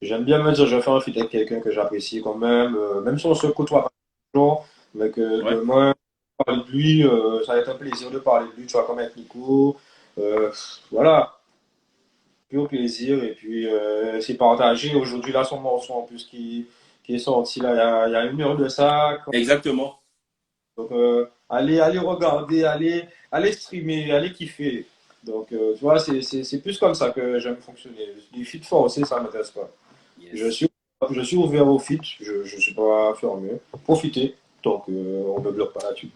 j'aime bien me dire je vais faire un feat avec quelqu'un que j'apprécie quand même, même si on se côtoie pas toujours, mais que Ouais. demain, parler de lui, ça va être un plaisir de parler de lui, tu vois, comme avec Nico. Voilà. pur plaisir. Et puis, c'est partagé. Aujourd'hui, là, son morceau en plus qui est sorti là, il y a 1 heure de ça. Exactement. Donc, allez regarder, allez streamer, allez kiffer. Donc, tu vois, c'est plus comme ça que j'aime fonctionner. Les feats forcés, ça ne m'intéresse pas. Je Yes. suis, je suis ouvert aux feats, je ne suis pas fermé. Profitez, donc on ne me bloque pas là-dessus.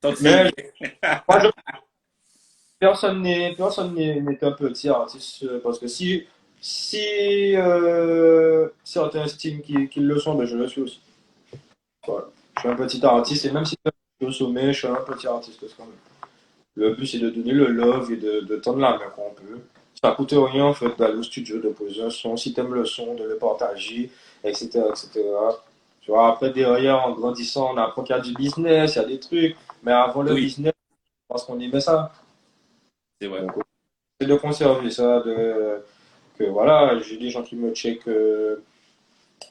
Tant que Mais c'est- moi, personne n'est un petit artiste parce que si certains estiment qu'ils le sont, ben je le suis aussi. Voilà. Je suis un petit artiste et même si je suis au sommet, je suis un petit artiste quand même. Le but, c'est de donner le love et de tendre la main quand on peut. Ça coûte rien, en fait, d'aller au studio, de poser un son. Si t'aimes le son, de le partager, etc., etc. Tu vois, après, derrière, en grandissant, on apprend qu'il y a du business, il y a des trucs. Mais avant le Oui, business, parce qu'on aimait ça. c'est vrai. Donc, c'est de conserver ça, que voilà, j'ai des gens qui me checkent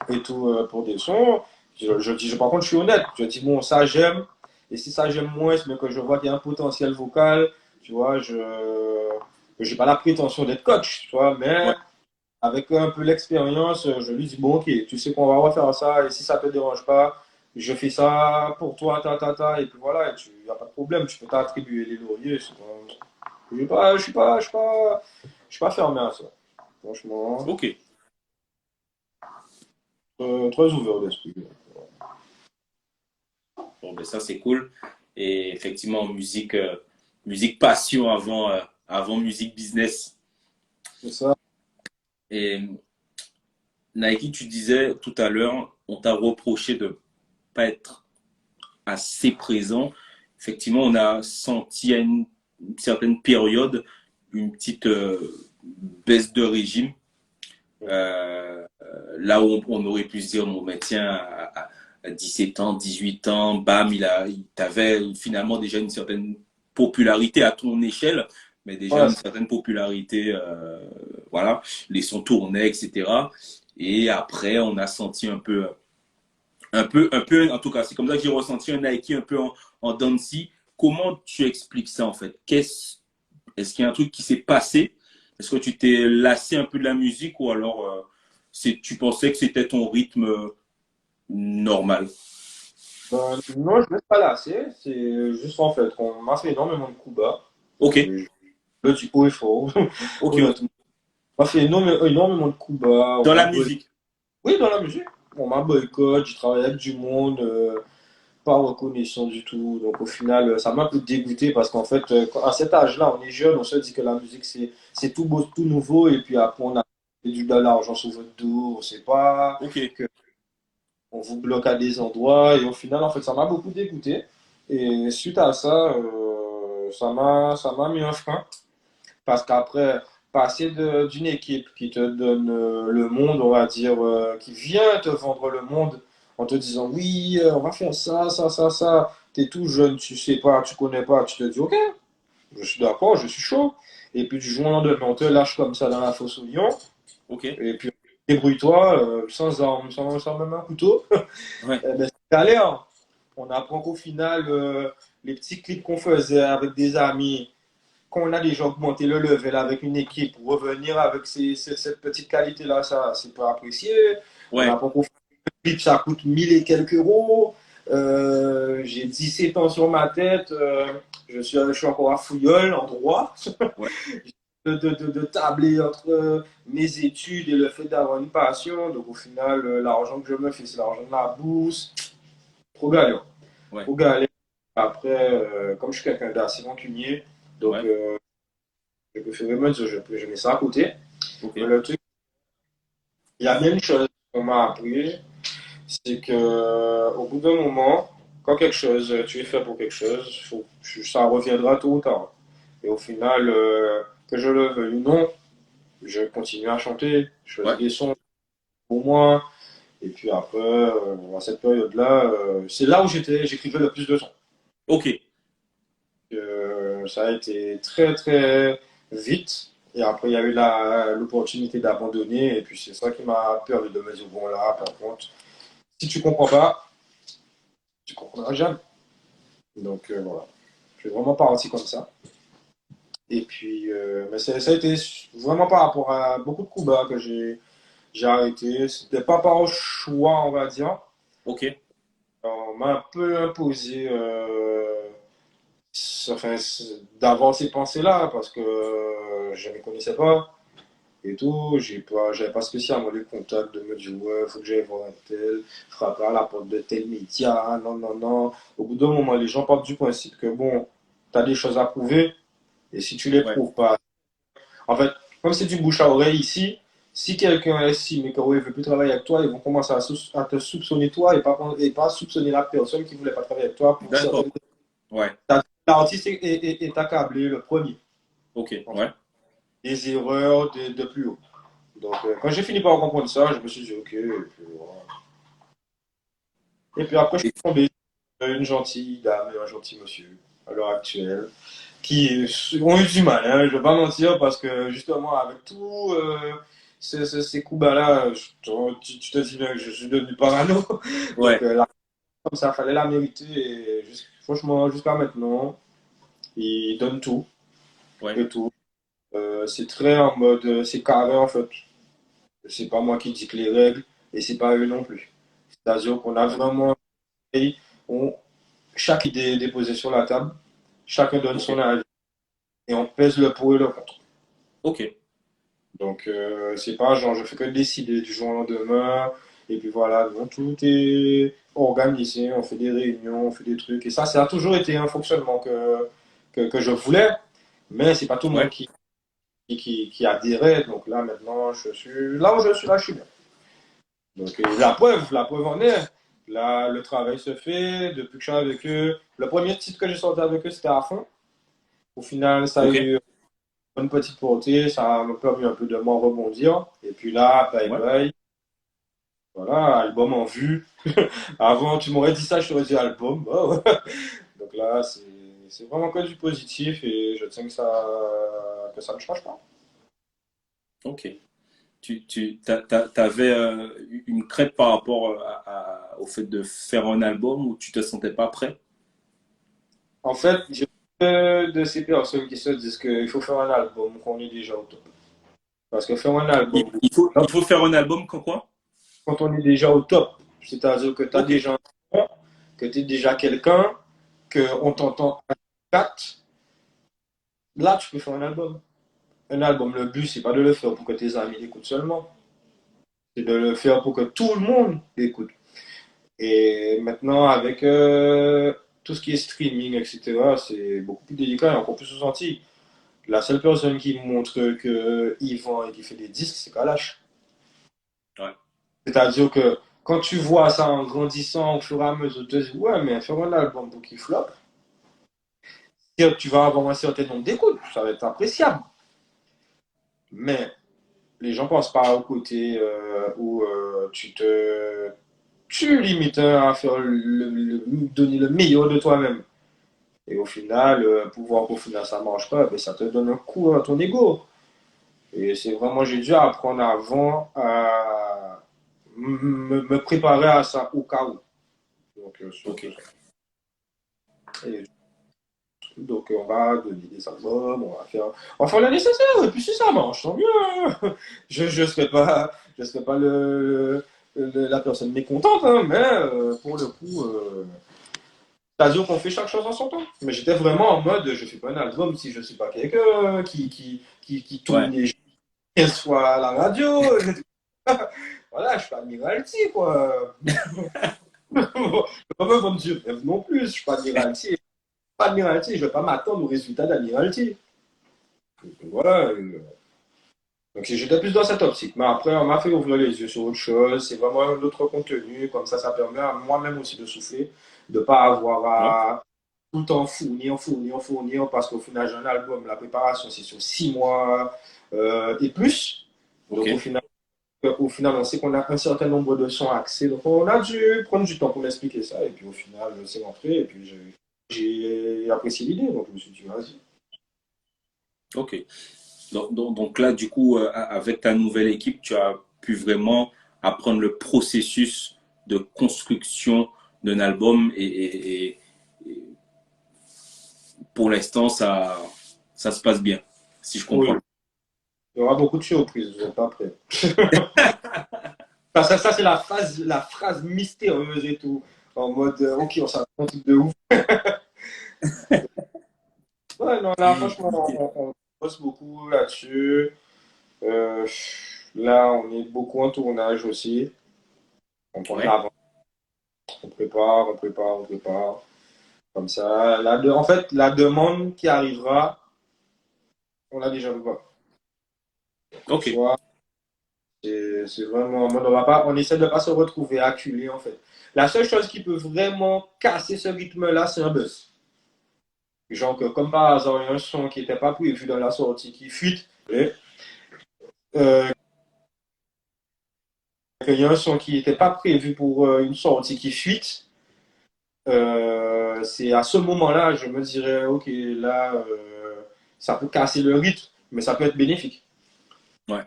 et tout pour des sons. Par contre, je suis honnête. Je dis, bon, ça j'aime. Et si ça j'aime moins, mais que je vois qu'il y a un potentiel vocal, tu vois, je n'ai pas la prétention d'être coach, tu vois, mais Ouais. avec un peu l'expérience, je lui dis, bon, ok, tu sais qu'on va refaire ça, et si ça te dérange pas, je fais ça pour toi, et puis voilà, et il n'y a pas de problème, tu peux t'attribuer les lauriers. Je suis pas fermé à ça, franchement, Ok. très ouvert d'esprit. Bon, ben ça, c'est cool. Et effectivement, musique, musique passion avant musique business. C'est ça. Et Nike, tu disais tout à l'heure, on t'a reproché de pas être assez présent. Effectivement, on a senti à une certaine période une petite baisse de régime. Là où on aurait pu se dire, bon, mais tiens, à 17 ans, 18 ans, bam, il t'avait finalement déjà une certaine popularité à ton échelle, mais déjà Ouais, une certaine popularité, voilà, les sons tournaient, etc. Et après, on a senti en tout cas, c'est comme ça que j'ai ressenti un Nike un peu en dents de scie. Comment tu expliques ça en fait? Est-ce qu'il y a un truc qui s'est passé? Est-ce que tu t'es lassé un peu de la musique ou alors tu pensais que c'était ton rythme normal? non, je ne vais pas lasser. C'est juste en fait qu'on m'a fait énormément de coups bas. Ok, Le du haut et fort. ok, ok. Honnêtement. On m'a fait énormément de coups bas. Dans la musique. Oui, dans la musique. On m'a boycott, j'ai travaillé avec du monde, pas reconnaissant du tout. Donc au final, ça m'a un peu dégoûté parce qu'en fait, à cet âge-là, on est jeune, on se dit que la musique, c'est tout beau, tout nouveau. Et puis après, on a de l'argent sur votre dos, on ne sait pas. Ok, On vous bloque à des endroits et au final en fait ça m'a beaucoup dégoûté et suite à ça ça m'a mis un frein parce qu'après passer d'une équipe qui te donne le monde on va dire qui vient te vendre le monde en te disant oui on va faire ça t'es tout jeune tu sais pas tu connais pas tu te dis ok je suis d'accord je suis chaud et puis du jour au lendemain on te lâche comme ça dans la fosse au lion ok. et puis débrouille-toi sans arme sans même un couteau. Ouais, Eh ben, c'est galère. On apprend qu'au final, les petits clips qu'on faisait avec des amis, qu'on a déjà augmenté le level avec une équipe, revenir avec cette petite qualité-là, ça, c'est pas apprécié. On ouais, apprend qu'au final, le clip, ça coûte 1000 et quelques euros. J'ai 17 ans sur ma tête. Je suis encore à Fouilleul, en droit. ouais, De tabler entre mes études et le fait d'avoir une passion. Donc au final, l'argent que je me fais, c'est l'argent de la bourse. Trop galère. ouais, Trop galère. Après, comme je suis quelqu'un d'assez rancunier, donc ouais. je préfère vraiment dire je mets ça à côté. Ok, Mais le truc, il y a bien une chose qu'on m'a appris, c'est que au bout d'un moment, quand quelque chose, tu es fait pour quelque chose, ça reviendra tôt ou tard. Et au final, que je le veuille ou non, je continue à chanter, je choisis ouais. des sons pour moi. Et puis après, à cette période-là, c'est là où j'écrivais le plus de sons. Ok, Ça a été très très vite. Et après, il y a eu l'opportunité d'abandonner. Et puis c'est ça qui m'a permis de me dire, bon là, par contre, si tu comprends pas, tu comprendras jamais. Donc voilà, je suis vraiment parti comme ça. Et puis, mais ça a été vraiment par rapport à beaucoup de coups bas que j'ai arrêté. C'était pas par choix, on va dire. Ok. On m'a un peu imposé enfin, d'avoir ces pensées-là parce que je ne les connaissais pas et tout. J'avais pas spécialement les contacts de me dire ouais, faut que j'aille voir un tel, frapper à la porte de tel média. Non, non, non. Au bout d'un moment, les gens partent du principe que bon, tu as des choses à prouver et si tu les Ouais. prouves pas, en fait, comme c'est du bouche à oreille ici, si quelqu'un estime que ouais, il veut plus travailler avec toi, ils vont commencer à te soupçonner toi et pas soupçonner la personne qui voulait pas travailler avec toi pour D'accord. certaines. Ouais. L'artiste est accablé le premier, Ok. en fait. Ouais. Des erreurs de plus haut. Donc, quand j'ai fini par comprendre ça, je me suis dit, ok. Voilà. Et puis après, je suis Et- tombé sur une gentille dame et un gentil monsieur, à l'heure actuelle, qui ont eu du mal, hein, je ne vais pas mentir, parce que justement, avec tout ces coups bas-là, tu te dis bien que je suis devenu parano. Donc, Ouais. là, comme ça, fallait la mériter. Et franchement, jusqu'à maintenant, il donne tout Ouais. et tout. C'est très en mode, c'est carré en fait. C'est pas moi qui dicte les règles et c'est pas eux non plus. C'est-à-dire qu'on a vraiment, on, chaque idée est déposée sur la table, chacun donne Ok. son avis et on pèse le pour et le contre. Ok. Donc c'est pas genre je fais que décider du jour au lendemain et puis voilà, non, tout est organisé, on fait des réunions, on fait des trucs et ça a toujours été un fonctionnement que je voulais, mais c'est pas tout le monde Ouais. qui adhérait. Donc là maintenant je suis là où je suis là, je suis bien. Donc, la preuve en est. Là, le travail se fait. Depuis que je suis avec eux, le premier titre que j'ai sorti avec eux, c'était à fond. Au final, ça a Ok. eu une petite portée. Ça m'a permis un peu de m'en rebondir. Et puis là, bye Ouais. bye. Voilà, album en vue. Avant, tu m'aurais dit ça, je t'aurais dit album. Oh, ouais. Donc là, c'est vraiment que du positif et je tiens que ça ne change pas. Ok. T'avais une crête par rapport au fait de faire un album où tu te sentais pas prêt? En fait, j'ai de ces personnes qui se disent qu'il faut faire un album qu'on est déjà au top. Parce que faire un album Il faut faire un album quand quoi? quand on est déjà au top, c'est-à-dire que tu as Ok. déjà un nom, que tu es déjà quelqu'un, qu'on t'entend à 4, là tu peux faire un album. Un album, le but, c'est pas de le faire pour que tes amis l'écoutent seulement, c'est de le faire pour que tout le monde l'écoute. Et maintenant, avec tout ce qui est streaming, etc., c'est beaucoup plus délicat et encore plus ressenti. La seule personne qui montre qu'il vend et qui fait des disques, c'est Kalash. Ouais. C'est-à-dire que quand tu vois ça en grandissant au fur et à mesure, tu te dis, ouais, mais faire un album pour qu'il flop, tu vas avoir un certain nombre d'écoutes, ça va être appréciable. Mais les gens ne pensent pas au côté où tu limites à faire donner le meilleur de toi-même. Et au final, pour voir qu'au final ça ne marche pas, ben, ça te donne un coup à ton ego. Et c'est vraiment, j'ai dû apprendre avant à me préparer à ça au cas où. Donc, Ok. et on va donner des albums, on va faire le nécessaire, et puis si ça marche, tant mieux. Je serai pas la personne mécontente, hein, mais pour le coup, c'est-à-dire qu'on fait chaque chose en son temps. Mais j'étais vraiment en mode, je fais pas un album si je suis pas quelqu'un qui tourne Ouais. les 15 fois à la radio. Voilà, je suis pas Admiralty, quoi. Je peux pas me vendre du rêve non plus, je suis pas Admiralty. Pas Admiralty, je vais pas m'attendre aux résultats d'Admiralty. Voilà. Donc j'étais plus dans cette optique. Mais après, on m'a fait ouvrir les yeux sur autre chose. C'est vraiment un autre contenu. Comme ça permet à moi-même aussi de souffler, de ne pas avoir Ouais. à tout le temps fournir. Parce qu'au final, j'ai un album, la préparation, c'est sur 6 mois et plus. Ok. Donc au final, on sait qu'on a un certain nombre de sons axés. Donc on a dû prendre du temps pour m'expliquer ça. Et puis au final, c'est rentré. Et puis j'ai apprécié l'idée. Donc je me suis dit, vas-y. Ok. Donc là, du coup, avec ta nouvelle équipe, tu as pu vraiment apprendre le processus de construction d'un album et pour l'instant, ça se passe bien, si je Oui. comprends. Il y aura beaucoup de surprises, vous n'êtes pas prêts. Ça c'est la phrase mystérieuse et tout. En mode, ok, on s'en rend compte de ouf. Ouais, non, là, franchement, on bosse beaucoup là-dessus. Euh, Là, on est beaucoup en tournage aussi. On Ouais, avance, on prépare, on prépare, on prépare. Comme ça, en fait, la demande qui arrivera, on l'a déjà vu. ok, Soit, c'est vraiment, on essaie de pas se retrouver acculé en fait. La seule chose qui peut vraiment casser ce rythme-là, c'est un buzz. Genre que comme par hasard, il y a un son qui n'était pas prévu dans la sortie qui fuite. Et, euh, il y a un son qui n'était pas prévu pour une sortie qui fuite. C'est à ce moment-là, je me dirais, ok, là, ça peut casser le rythme, mais ça peut être bénéfique. ouais,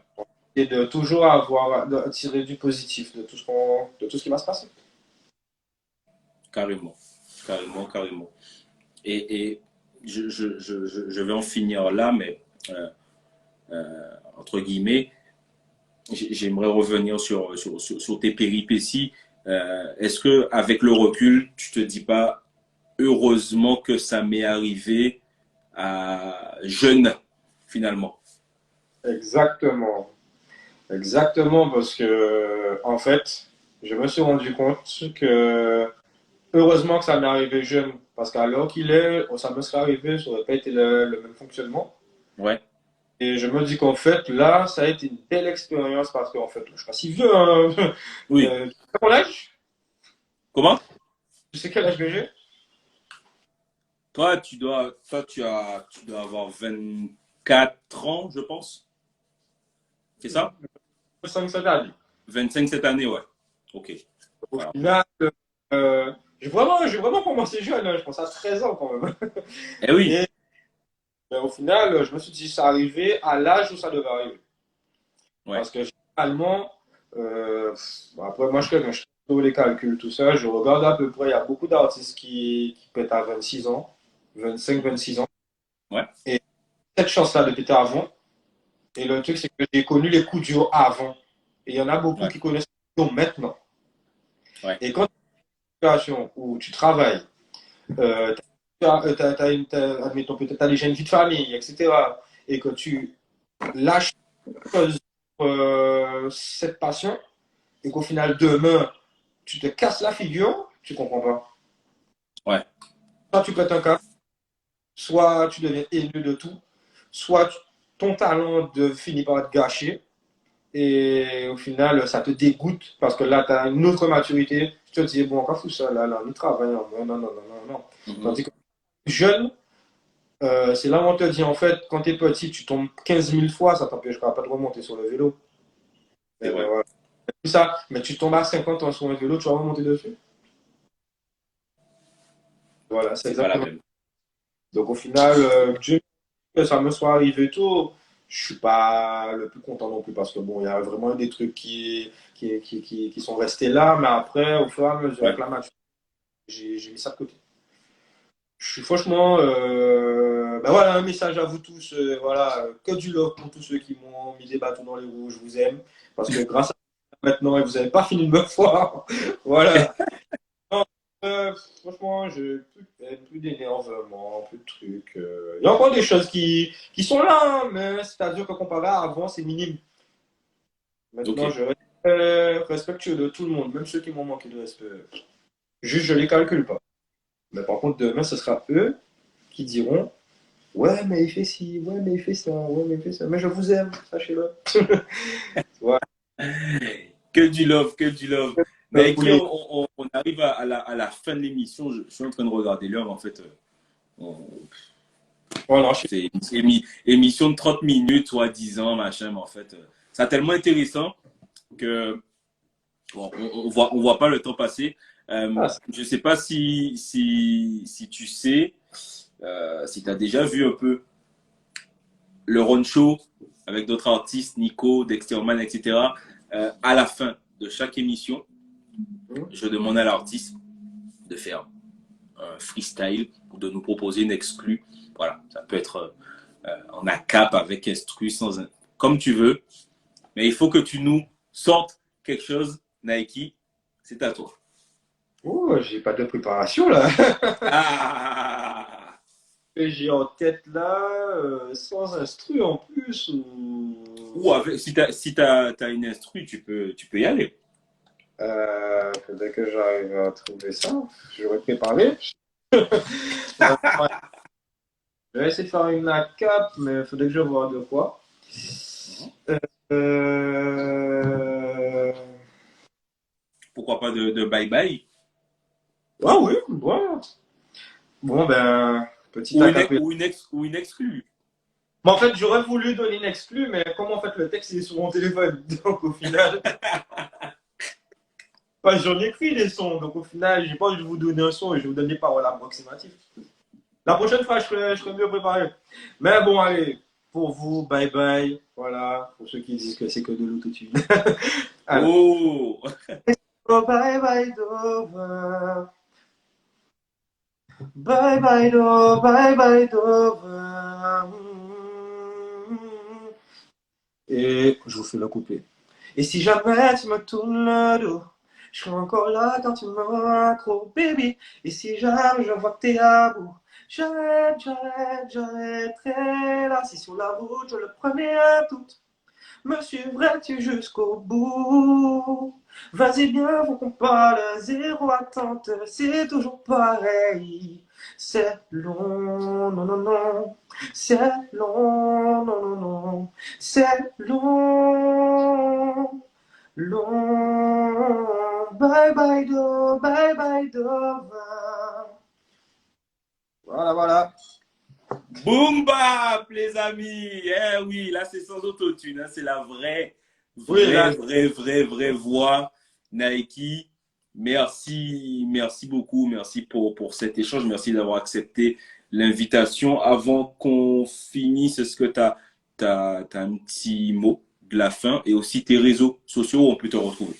Et de toujours de tirer du positif de de tout ce qui va se passer. carrément, carrément, carrément. Et je vais en finir là, mais entre guillemets, j'aimerais revenir sur tes péripéties. Est-ce que, avec le recul, tu te dis pas, heureusement que ça m'est arrivé à jeune, finalement? Exactement. Exactement, parce que, en fait, je me suis rendu compte que, heureusement que ça m'est arrivé jeune, parce qu'à l'heure qu'il est, ça me serait arrivé, ça n'aurait pas été le même fonctionnement. Ouais, Et je me dis qu'en fait, là, ça a été une belle expérience, parce qu'en fait, je ne suis pas si vieux, hein. oui. Tu sais mon âge? Comment? Tu sais quel âge que j'ai? Tu dois avoir 24 ans, je pense. C'est ça? 5 années. 25 cette année, ouais. Ok. Au Voilà. final, j'ai vraiment commencé jeune, hein, je pense à 13 ans quand même. Eh oui, Et au final, je me suis dit, ça arrivait à l'âge où ça devait arriver. ouais, Parce que généralement, bon, après, moi, je fais tous les calculs, tout ça, je regarde à peu près, il y a beaucoup d'artistes qui pètent à 26 ans, 25, 26 ans. ouais, Et cette chance-là de péter avant. Et le truc, c'est que j'ai connu les coups durs avant. Et il y en a beaucoup ouais, qui connaissent les coups durs maintenant. ouais, Et quand tu es dans une situation où tu travailles, euh, admettons, peut-être tu as des jeunes vies de famille, etc., et que tu lâches cette passion, et qu'au final, demain, tu te casses la figure, tu comprends pas. ouais. Soit tu pètes un câble, soit tu deviens haineux de tout, soit ton talent finit par être gâché, et au final, ça te dégoûte, parce que là, tu as une autre maturité. Tu te dis, bon, quand fou ça, là, on y travaille, non, non, non, non, non, non. Mhm. Tandis que jeune, c'est là où on te dit, en fait, quand tu es petit, tu tombes 15 000 fois, ça t'empêchera pas de remonter sur le vélo. C'est vrai. Voilà. Ça, mais tu tombes à 50 ans sur un vélo, tu vas remonter dessus. Voilà, c'est C'est pas la exactement. peine. Donc au final, Dieu que ça me soit arrivé tôt, je suis pas le plus content non plus parce que bon, il y a vraiment des trucs qui sont restés là, mais après, au fur et à mesure, Ouais. avec la maturité, j'ai mis ça de côté. Je suis franchement, ben voilà, un message à vous tous, voilà, que du love pour tous ceux qui m'ont mis des bâtons dans les roues, je vous aime, parce que grâce à maintenant, et vous n'avez pas fini de me voir, voilà. Non, franchement, je plus d'énervement, plus de trucs. Il y a encore des choses qui sont là, hein, mais c'est-à-dire que comparé à avant, c'est minime. Ok. Maintenant, je reste respectueux de tout le monde, même ceux qui m'ont manqué de respect. Juste, je les calcule pas. Mais par contre, demain, ce sera eux qui diront, ouais, mais il fait ci, ouais, mais il fait ça, ouais, mais il fait ça. Mais je vous aime, sachez-le. Ouais, Que du love, que du love. vous Nike, voulez. on arrive à la fin de l'émission. Je suis en train de regarder l'heure, en fait. On- Voilà, C'est une émission de 30 minutes, soi-disant, machin, mais en fait, c'est tellement intéressant que bon, on voit pas le temps passer. ah, Je sais pas si tu sais, si tu as déjà vu un peu le run show avec d'autres artistes, Nico, Dexterman, etc. À la fin de chaque émission, je demande à l'artiste de faire un freestyle ou de nous proposer une exclue. Voilà, ça peut être en ACAP, avec instru, comme tu veux. Mais il faut que tu nous sortes quelque chose, Nike. C'est à toi. Oh, j'ai pas de préparation là. Ah! Que j'ai en tête là, sans instru en plus. Ou avec, si t'as une instru, tu peux y aller. Faudrait que j'arrive à trouver ça. J'aurais préparé. Je vais essayer de faire une ACAP, mais il faudrait que je vois de quoi. Euh... Pourquoi pas de Bye Bye? Ah oui, ouais. Bon, ben, petit Ou ACAP. ou une exclue. Bon, en fait, j'aurais voulu donner une exclue, mais comme en fait le texte il est sur mon téléphone, donc au final. Enfin, j'en ai écrit des sons, donc au final, j'ai pas envie de vous donner un son et je vous donne des paroles approximatives. La prochaine fois, je serai mieux préparé. Mais bon, allez, pour vous, bye bye. Voilà, pour ceux qui disent que c'est que de l'autotune. Oh! Oh, bye bye, Dover. Bye bye, Dover. Bye bye, Dover. Et je vous fais le couplet. Et si jamais tu me tournes le dos, je serai encore là quand tu me accro, baby. Et si jamais je vois que t'es à bout, j'arrêterai là. Si sur la route je le prenais à toute, me suivrais-tu jusqu'au bout? Vas-y bien, faut qu'on parle, zéro attente, c'est toujours pareil. C'est long, non, non, non. C'est long, non, non, non. C'est long, long. Bye bye do, bye bye do. Voilà, voilà. Boom bap, les amis! Eh oui, là, c'est sans autotune. Hein, c'est la vraie voix Nike. Merci beaucoup. Merci pour cet échange. Merci d'avoir accepté l'invitation. Avant qu'on finisse, est-ce que tu as un petit mot de la fin et aussi tes réseaux sociaux où on peut te retrouver?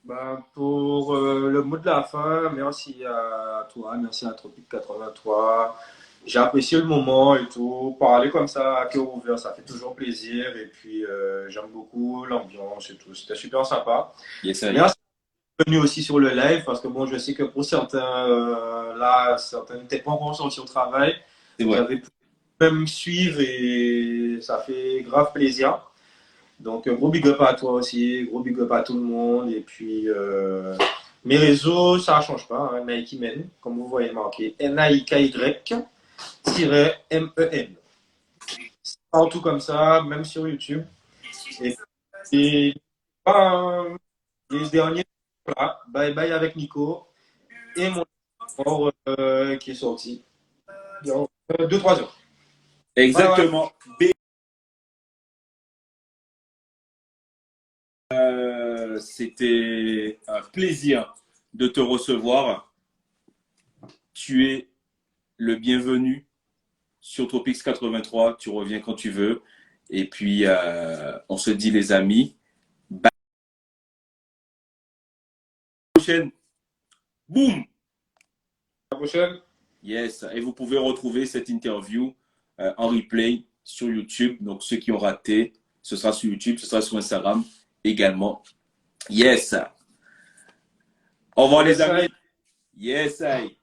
Ben, pour le mot de la fin, merci à toi, merci à Tropique 83. J'ai apprécié le moment et tout. Parler comme ça à cœur ouvert, ça fait toujours plaisir. Et puis, j'aime beaucoup l'ambiance et tout. C'était super sympa. Yes, I. Merci d'être venu aussi sur le live parce que bon, je sais que pour certains, là, certains n'étaient pas encore sortis au travail. C'est Vous vrai. avez pu même suivre et ça fait grave plaisir. Donc, gros big up à toi aussi, gros big up à tout le monde. Et puis, mes réseaux, ça ne change pas. Hein, Nike Men, comme vous voyez marqué, NAIKY-MEN. C'est partout comme ça, même sur YouTube. Et les derniers, voilà, Bye Bye avec Nico et mon sport qui est sorti il y a 2-3 heures. Exactement. C'était un plaisir de te recevoir. Tu es le bienvenu sur Tropix 83. Tu reviens quand tu veux. Et puis, on se dit, les amis, bye. Prochaine. Boum. À la prochaine. Yes. Et vous pouvez retrouver cette interview en replay sur YouTube. Donc, ceux qui ont raté, ce sera sur YouTube, ce sera sur Instagram également. Yes. Au revoir, les amis. Yes, I.